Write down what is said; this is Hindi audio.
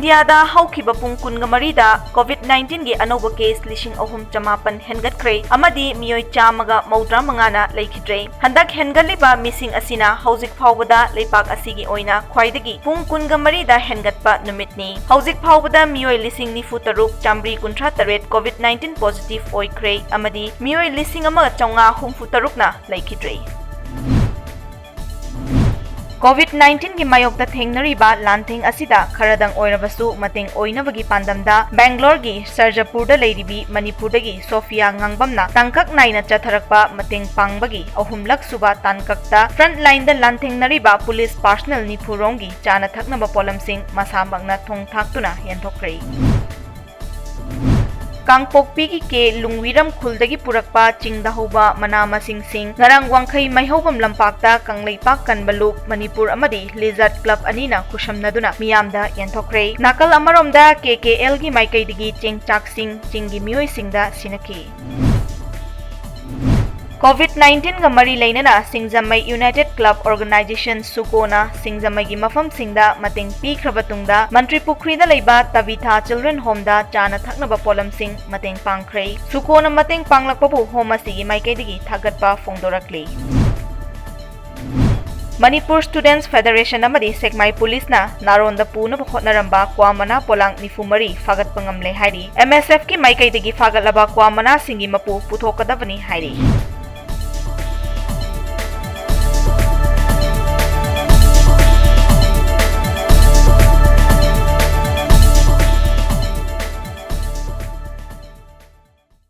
इंडियादा हौखिबा पुंग कुनगा मरीदा कोविड-19 गी अनोबा केस लिशिंग अहुम चमापन हेनगतख्रे अमदी मियोय चामगा मौद्रा मंगाना लेखिद्रे हंदक हेनगलिबा मिसिंग असिना हौजिक फावबदा लेपाक असिगी ओइना ख्वाइदगी पुंग कुनगा मरीदा हेनगतपा नुमितनी हौजिक फावबदा मियोय लिसिंग निफु तरुक चामरी कुंट्रा तरेट कोविड-19 पॉजिटिव ओइख्रे अमदी मियोय लिसिंग अमा चौंगा हुमफु तरुकना लेखिद्रे कोविड-19 की मायोक्ता थेंगनरीबा लांथेंग असिदा खरदंग ओइरबसु मतेंग ओइनबगी पांदमदा बेंगलोर की सर्जापुरदा लेरिबी मणिपुरदगी सोफिया ngangbamna तंकक नाइना चथरकपा मतेंग पांगबगी अहुमलक सुबा तानककता फ्रंट लाइन द लांथेंगनरीबा पुलिस पर्सनल निफुरोंगी चाना थकनबा पोलमसिंग मसामगना थोंग थाक्तुना यंथोक्रे कांगपोकपी के लुंगविरम खुलदगी पुरकपा चिंगदा होबा मना मसिंग सिंग Narang वांखै मैहौबम लंपाकता Kangleipak कनबलुक Manipur अमदी lizard club अनीना खुशमनदुना मियामदा यंथोक्रे नाकल अमरोमदा KKL गी माइकैदगी चिंगचाकसिंग चिंगी मियोयसिंगदा सिनकी कोविड-19 गा मरी लेनना सिंगजमई यूनाइटेड क्लब ऑर्गेनाइजेशन सुकोना सिंगजमई की मफम सिंगदा मतेंग पीख्रबतुंगदा मंत्री पुखरीदा लेबा तविथा चिल्ड्रन होमदा चाना थकनबा पोलम सिंग मतेंग पांख्रे सुकोना मतेंग पांगलकपबु होम असिगी माइकैदगी थागतपा फोंदोरकले मणिपुर स्टूडेंट्स फेडरेशन अमदी सेकमाई पुलिस ना नारोंदा पूनब होटनरंबा क्वामना पोलांग निफुमरी फागतपंगमले हाइरी एमएसएफ की माइकैदगी फागतलबा क्वामना सिंगी मपु पुथोकदबनी हाइरी